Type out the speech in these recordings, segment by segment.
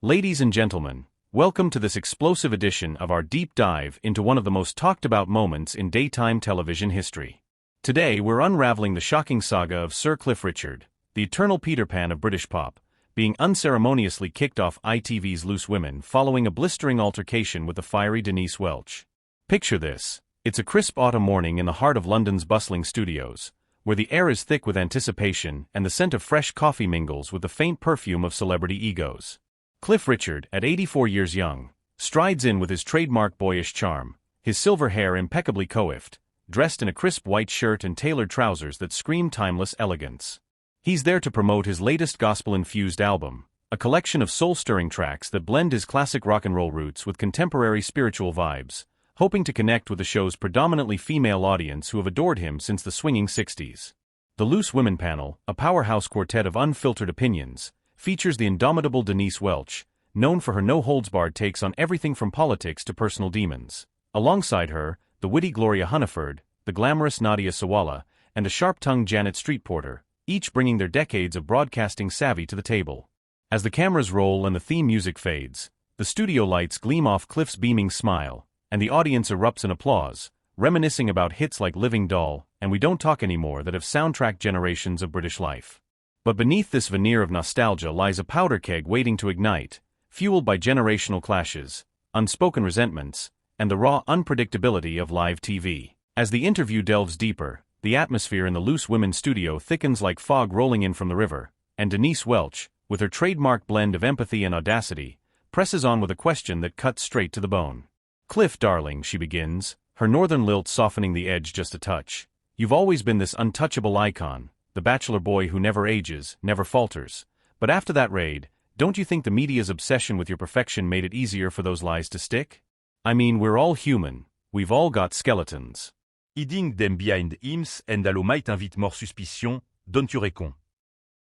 Ladies and gentlemen, welcome to this explosive edition of our deep dive into one of the most talked-about moments in daytime television history. Today we're unraveling the shocking saga of Sir Cliff Richard, the eternal Peter Pan of British pop, being unceremoniously kicked off ITV's Loose Women following a blistering altercation with the fiery Denise Welch. Picture this: it's a crisp autumn morning in the heart of London's bustling studios, where the air is thick with anticipation and the scent of fresh coffee mingles with the faint perfume of celebrity egos. Cliff Richard, at 84 years young, strides in with his trademark boyish charm, his silver hair impeccably coiffed, dressed in a crisp white shirt and tailored trousers that scream timeless elegance. He's there to promote his latest gospel-infused album, a collection of soul-stirring tracks that blend his classic rock and roll roots with contemporary spiritual vibes, hoping to connect with the show's predominantly female audience who have adored him since the swinging 60s. The Loose Women panel, a powerhouse quartet of unfiltered opinions, features the indomitable Denise Welch, known for her no-holds-barred takes on everything from politics to personal demons. Alongside her, the witty Gloria Hunniford, the glamorous Nadia Sawalha, and a sharp-tongued Janet Streetporter, each bringing their decades of broadcasting savvy to the table. As the cameras roll and the theme music fades, the studio lights gleam off Cliff's beaming smile, and the audience erupts in applause, reminiscing about hits like Living Doll and We Don't Talk Anymore that have soundtracked generations of British life. But beneath this veneer of nostalgia lies a powder keg waiting to ignite, fueled by generational clashes, unspoken resentments, and the raw unpredictability of live TV. As the interview delves deeper, the atmosphere in the Loose Women studio thickens like fog rolling in from the river, and Denise Welch, with her trademark blend of empathy and audacity, presses on with a question that cuts straight to the bone. "Cliff, darling," she begins, her northern lilt softening the edge just a touch, "you've always been this untouchable icon, the bachelor boy who never ages, never falters. But after that raid, don't you think the media's obsession with your perfection made it easier for those lies to stick? I mean, we're all human. We've all got skeletons. Hiding them behind hymns and allo might invite more suspicion, don't you reckon?"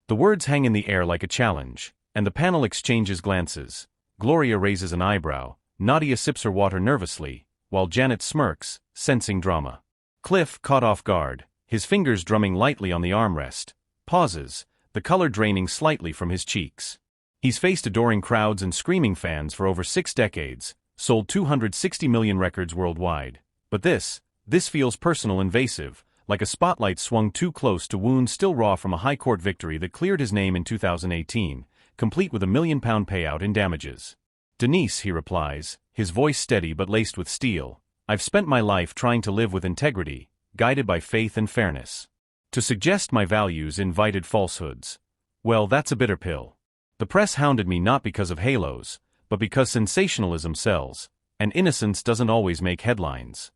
The words hang in the air like a challenge, and the panel exchanges glances. Gloria raises an eyebrow, Nadia sips her water nervously, while Janet smirks, sensing drama. Cliff, caught off guard, his fingers drumming lightly on the armrest, pauses, the color draining slightly from his cheeks. He's faced adoring crowds and screaming fans for over 6 decades, sold 260 million records worldwide. But this feels personal, invasive, like a spotlight swung too close to wounds still raw from a high court victory that cleared his name in 2018, complete with a £1 million payout in damages. "Denise," he replies, his voice steady but laced with steel, "I've spent my life trying to live with integrity, guided by faith and fairness. To suggest my values invited falsehoods. Well, that's a bitter pill. The press hounded me not because of halos, but because sensationalism sells, and innocence doesn't always make headlines."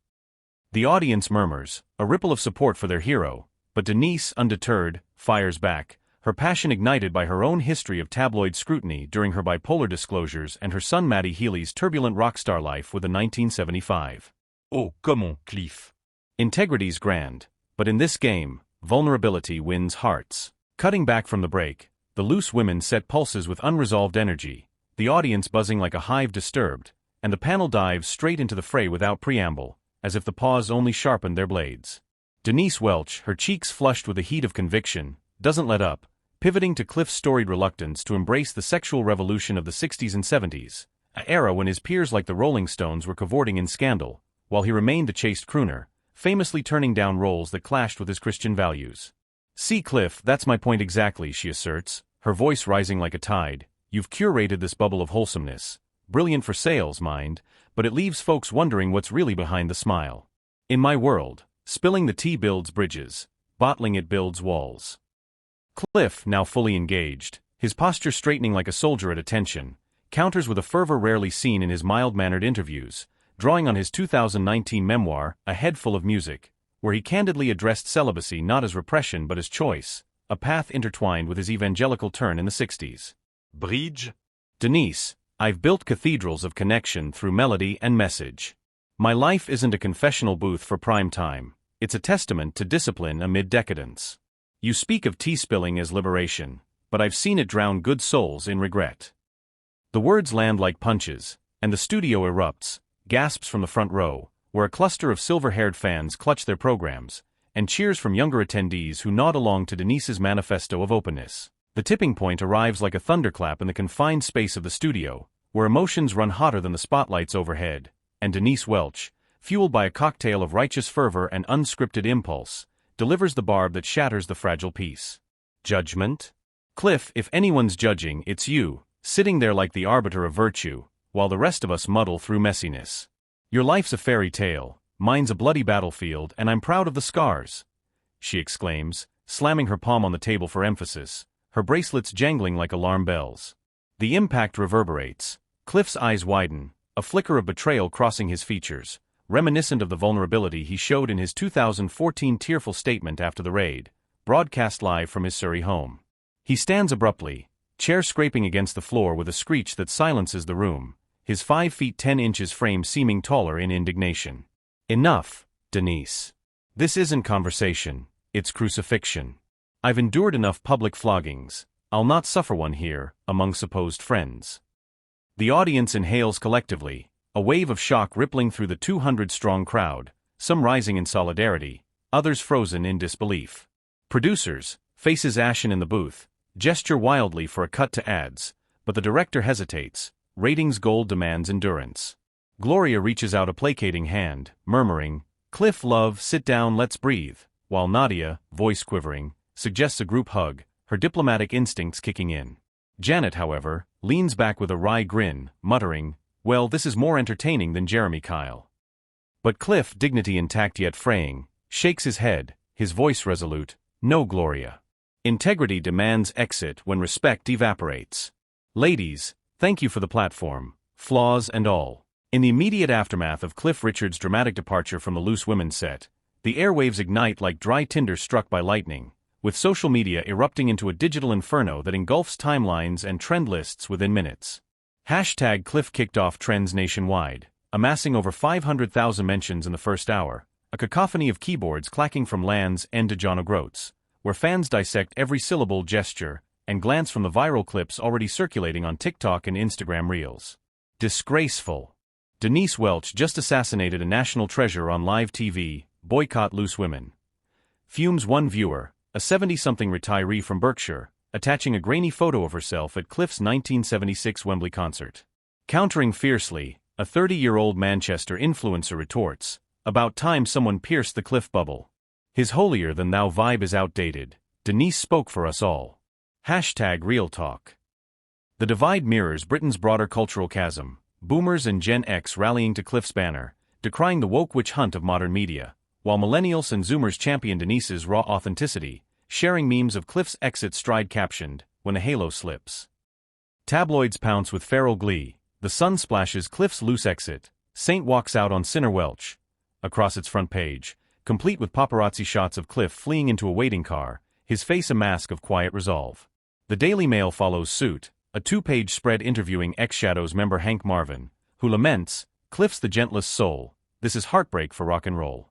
The audience murmurs, a ripple of support for their hero, but Denise, undeterred, fires back, her passion ignited by her own history of tabloid scrutiny during her bipolar disclosures and her son Matty Healy's turbulent rock star life with the 1975. "Oh, come on, Cliff. Integrity's grand, but in this game, vulnerability wins hearts." Cutting back from the break, the Loose Women set pulses with unresolved energy, the audience buzzing like a hive disturbed, and the panel dives straight into the fray without preamble, as if the pause only sharpened their blades. Denise Welch, her cheeks flushed with the heat of conviction, doesn't let up, pivoting to Cliff's storied reluctance to embrace the sexual revolution of the 60s and 70s, an era when his peers like the Rolling Stones were cavorting in scandal, while he remained the chaste crooner, famously turning down roles that clashed with his Christian values. "See, Cliff, that's my point exactly," she asserts, her voice rising like a tide. "You've curated this bubble of wholesomeness. Brilliant for sales, mind, but it leaves folks wondering what's really behind the smile. In my world, spilling the tea builds bridges, bottling it builds walls." Cliff, now fully engaged, his posture straightening like a soldier at attention, counters with a fervor rarely seen in his mild-mannered interviews, drawing on his 2019 memoir, A Head Full of Music, where he candidly addressed celibacy not as repression but as choice, a path intertwined with his evangelical turn in the 60s. Bridge? "Denise, I've built cathedrals of connection through melody and message. My life isn't a confessional booth for prime time, it's a testament to discipline amid decadence. You speak of tea spilling as liberation, but I've seen it drown good souls in regret." The words land like punches, and the studio erupts, gasps from the front row, where a cluster of silver-haired fans clutch their programs, and cheers from younger attendees who nod along to Denise's manifesto of openness. The tipping point arrives like a thunderclap in the confined space of the studio, where emotions run hotter than the spotlights overhead, and Denise Welch, fueled by a cocktail of righteous fervor and unscripted impulse, delivers the barb that shatters the fragile peace. Judgment? Cliff, if anyone's judging, it's you, sitting there like the arbiter of virtue, while the rest of us muddle through messiness. Your life's a fairy tale, mine's a bloody battlefield, and I'm proud of the scars, she exclaims, slamming her palm on the table for emphasis, her bracelets jangling like alarm bells. The impact reverberates. Cliff's eyes widen, a flicker of betrayal crossing his features, reminiscent of the vulnerability he showed in his 2014 tearful statement after the raid, broadcast live from his Surrey home. He stands abruptly, chair scraping against the floor with a screech that silences the room, his 5 feet 10 inches frame seeming taller in indignation. Enough, Denise. This isn't conversation, it's crucifixion. I've endured enough public floggings, I'll not suffer one here, among supposed friends. The audience inhales collectively, a wave of shock rippling through the 200-strong crowd, some rising in solidarity, others frozen in disbelief. Producers, faces ashen in the booth, gesture wildly for a cut to ads, but the director hesitates. Ratings gold demands endurance. Gloria reaches out a placating hand, murmuring, "Cliff, love, sit down, let's breathe," while Nadia, voice quivering, suggests a group hug, her diplomatic instincts kicking in. Janet, however, leans back with a wry grin, muttering, "Well, this is more entertaining than Jeremy Kyle." But Cliff, dignity intact yet fraying, shakes his head, his voice resolute, "No, Gloria. Integrity demands exit when respect evaporates. Ladies, thank you for the platform, flaws and all." In the immediate aftermath of Cliff Richard's dramatic departure from the Loose Women set, the airwaves ignite like dry tinder struck by lightning, with social media erupting into a digital inferno that engulfs timelines and trend lists within minutes. Hashtag Cliff kicked off trends nationwide, amassing over 500,000 mentions in the first hour, a cacophony of keyboards clacking from Land's End to John O'Groats, where fans dissect every syllable, gesture, and glance from the viral clips already circulating on TikTok and Instagram Reels. Disgraceful. Denise Welch just assassinated a national treasure on live TV, boycott Loose Women. Fumes one viewer, a 70-something retiree from Berkshire, attaching a grainy photo of herself at Cliff's 1976 Wembley concert. Countering fiercely, a 30-year-old Manchester influencer retorts, "About time someone pierced the Cliff bubble. His holier-than-thou vibe is outdated. Denise spoke for us all." Hashtag Real Talk. The divide mirrors Britain's broader cultural chasm, boomers and Gen X rallying to Cliff's banner, decrying the woke witch hunt of modern media, while millennials and zoomers champion Denise's raw authenticity, sharing memes of Cliff's exit stride captioned, "When a halo slips." Tabloids pounce with feral glee, The Sun splashes Cliff's loose exit, Saint walks out on Sinner Welch, across its front page, complete with paparazzi shots of Cliff fleeing into a waiting car, his face a mask of quiet resolve. The Daily Mail follows suit, a 2-page spread interviewing ex-Shadows member Hank Marvin, who laments, "Cliff's the gentlest soul, this is heartbreak for rock and roll."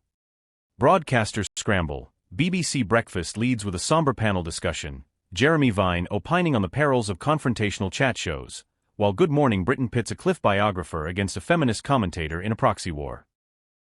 Broadcasters scramble, BBC Breakfast leads with a somber panel discussion, Jeremy Vine opining on the perils of confrontational chat shows, while Good Morning Britain pits a Cliff biographer against a feminist commentator in a proxy war.